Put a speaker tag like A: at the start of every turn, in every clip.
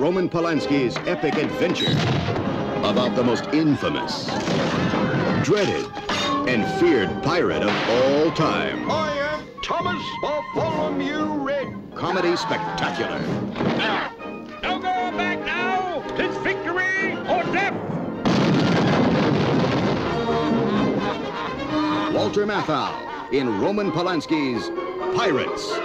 A: Roman Polanski's epic adventure about the most infamous, dreaded, and feared pirate of all time.
B: I am Thomas Bartholomew Red.
A: Comedy spectacular.
B: No going back now. It's victory or death.
A: Walter Matthau in Roman Polanski's Pirates.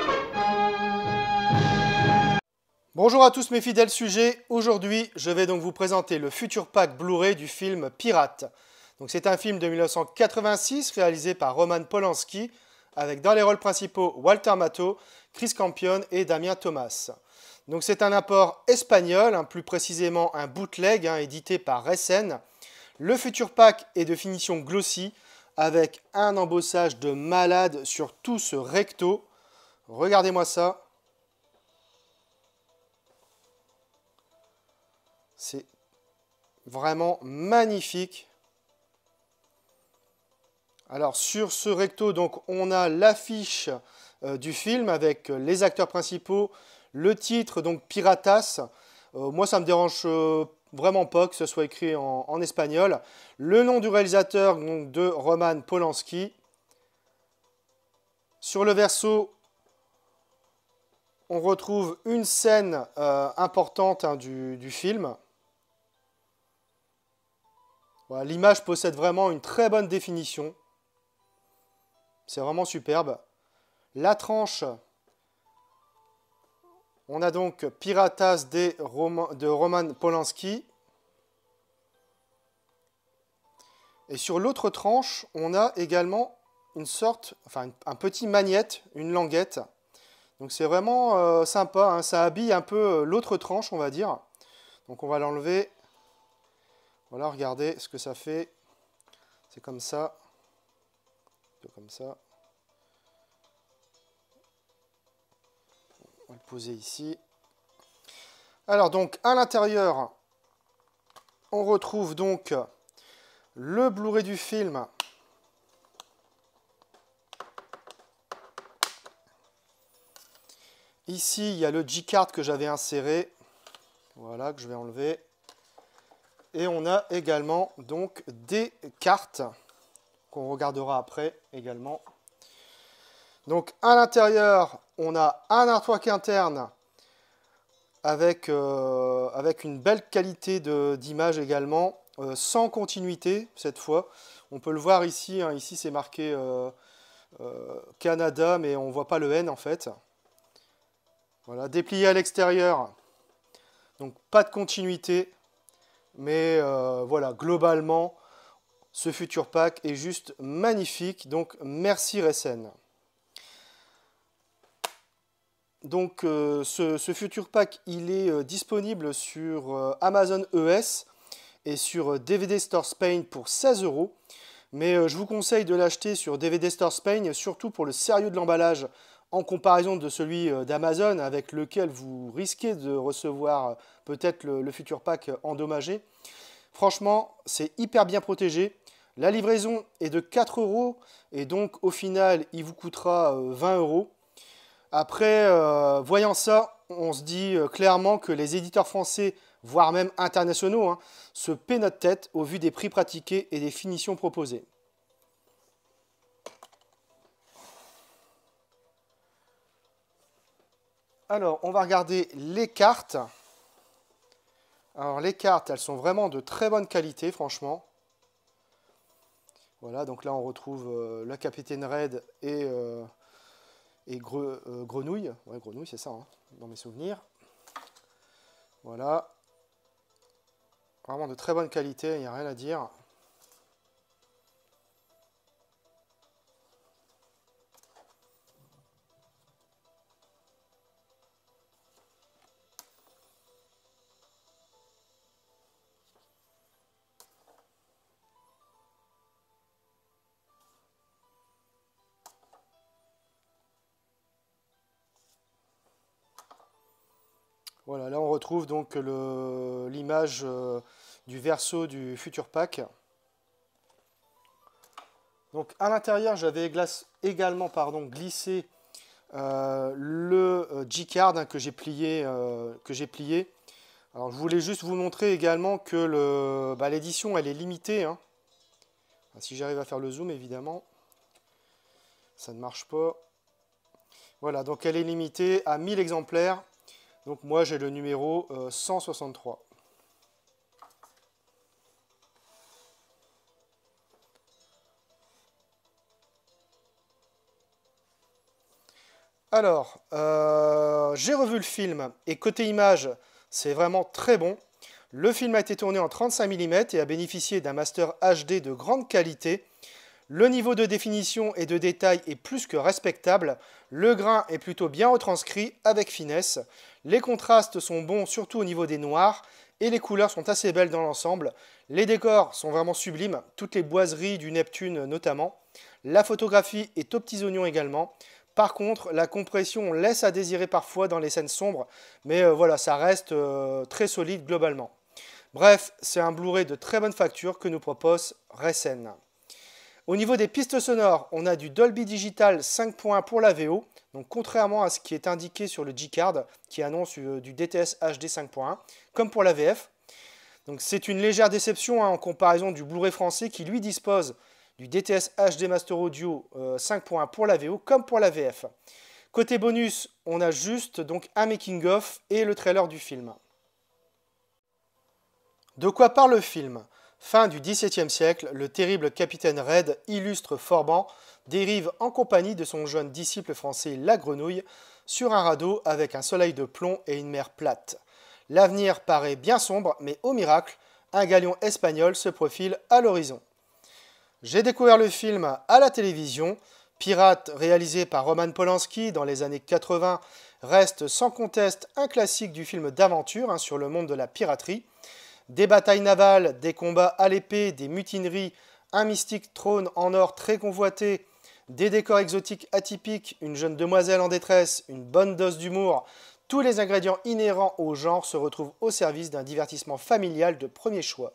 C: Bonjour à tous mes fidèles sujets, aujourd'hui je vais donc vous présenter le Future Pack Blu-ray du film Pirate. Donc c'est un film de 1986 réalisé par Roman Polanski avec dans les rôles principaux Walter Matthau, Chris Campion et Damien Thomas. Donc c'est un import espagnol, plus précisément un bootleg édité par Recen. Le Future Pack est de finition glossy avec un embossage de malade sur tout ce recto. Regardez-moi ça. C'est vraiment magnifique. Alors sur ce recto, donc, on a l'affiche du film avec les acteurs principaux, le titre, donc Piratas. Moi, ça me dérange vraiment pas que ce soit écrit en espagnol. Le nom du réalisateur, donc, de Roman Polanski. Sur le verso, on retrouve une scène importante du film. Voilà, l'image possède vraiment une très bonne définition. C'est vraiment superbe. La tranche, on a donc Piratas de Roman Polanski. Et sur l'autre tranche, on a également une sorte, un petit magnète, une languette. Donc c'est vraiment sympa, ça habille un peu l'autre tranche, on va dire. Donc on va l'enlever. Voilà, regardez ce que ça fait. C'est comme ça. Un peu comme ça. On va le poser ici. Alors donc, à l'intérieur, on retrouve donc le Blu-ray du film. Ici, il y a le G-Card que j'avais inséré. Voilà, que je vais enlever. Et on a également donc des cartes qu'on regardera après également. Donc à l'intérieur, on a un artwork interne avec une belle qualité d'image également, sans continuité cette fois. On peut le voir ici, ici c'est marqué Canada, mais on ne voit pas le N en fait. Voilà, déplié à l'extérieur, donc pas de continuité. Mais voilà, globalement, ce Future Pack est juste magnifique. Donc, merci Recen. Donc, ce Future Pack, il est disponible sur Amazon ES et sur DVD Store Spain pour 16 €. Mais je vous conseille de l'acheter sur DVD Store Spain, surtout pour le sérieux de l'emballage, en comparaison de celui d'Amazon, avec lequel vous risquez de recevoir peut-être le Future Pack endommagé. Franchement, c'est hyper bien protégé. La livraison est de 4 € et donc au final, il vous coûtera 20 €. Après, voyant ça, on se dit clairement que les éditeurs français, voire même internationaux, se paient notre tête au vu des prix pratiqués et des finitions proposées. Alors, on va regarder les cartes. Alors, les cartes, elles sont vraiment de très bonne qualité, franchement. Voilà, donc là, on retrouve le Capitaine Red et Grenouille. Ouais, Grenouille, c'est ça, dans mes souvenirs. Voilà. Vraiment de très bonne qualité, il n'y a rien à dire. Voilà, là on retrouve donc l'image du verso du Future Pack. Donc à l'intérieur, j'avais également glissé le G-Card que j'ai plié. Alors je voulais juste vous montrer également que l'édition elle est limitée, hein. Si j'arrive à faire le zoom évidemment, ça ne marche pas. Voilà, donc elle est limitée à 1000 exemplaires. Donc moi j'ai le numéro 163. Alors, j'ai revu le film et côté image, c'est vraiment très bon. Le film a été tourné en 35 mm et a bénéficié d'un master HD de grande qualité. Le niveau de définition et de détail est plus que respectable. Le grain est plutôt bien retranscrit avec finesse. Les contrastes sont bons, surtout au niveau des noirs. Et les couleurs sont assez belles dans l'ensemble. Les décors sont vraiment sublimes, toutes les boiseries du Neptune notamment. La photographie est aux petits oignons également. Par contre, la compression laisse à désirer parfois dans les scènes sombres, mais voilà, ça reste très solide globalement. Bref, c'est un Blu-ray de très bonne facture que nous propose Recen. Au niveau des pistes sonores, on a du Dolby Digital 5.1 pour la VO, donc contrairement à ce qui est indiqué sur le G-Card, qui annonce du DTS HD 5.1, comme pour la VF. Donc c'est une légère déception en comparaison du Blu-ray français qui lui dispose du DTS HD Master Audio 5.1 pour la VO comme pour la VF. Côté bonus, on a juste donc un making-of et le trailer du film. De quoi parle le film? Fin du XVIIe siècle, le terrible capitaine Red, illustre Forban, dérive en compagnie de son jeune disciple français La Grenouille sur un radeau avec un soleil de plomb et une mer plate. L'avenir paraît bien sombre, mais au miracle, un galion espagnol se profile à l'horizon. J'ai découvert le film à la télévision. Pirate, réalisé par Roman Polanski dans les années 80, reste sans conteste un classique du film d'aventure sur le monde de la piraterie. Des batailles navales, des combats à l'épée, des mutineries, un mystique trône en or très convoité, des décors exotiques atypiques, une jeune demoiselle en détresse, une bonne dose d'humour. Tous les ingrédients inhérents au genre se retrouvent au service d'un divertissement familial de premier choix.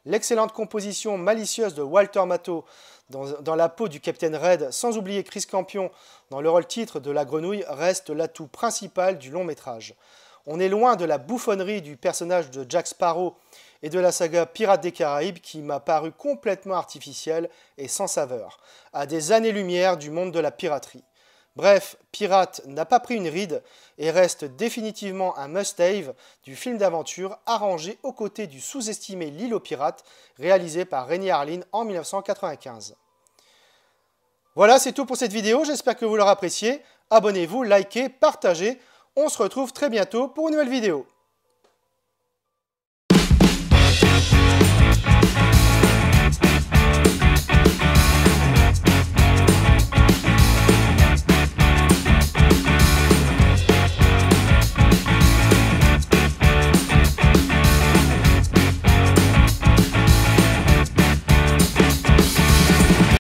C: L'excellente composition malicieuse de Walter Matthau dans la peau du Capitaine Red, sans oublier Chris Campion dans le rôle titre de la Grenouille, reste l'atout principal du long métrage. On est loin de la bouffonnerie du personnage de Jack Sparrow et de la saga Pirates des Caraïbes qui m'a paru complètement artificielle et sans saveur, à des années-lumière du monde de la piraterie. Bref, Pirate n'a pas pris une ride et reste définitivement un must-have du film d'aventure arrangé aux côtés du sous-estimé L'Île aux Pirates, réalisé par Renny Harlin en 1995. Voilà, c'est tout pour cette vidéo, j'espère que vous l'aurez apprécié. Abonnez-vous, likez, partagez. On se retrouve très bientôt pour une nouvelle vidéo.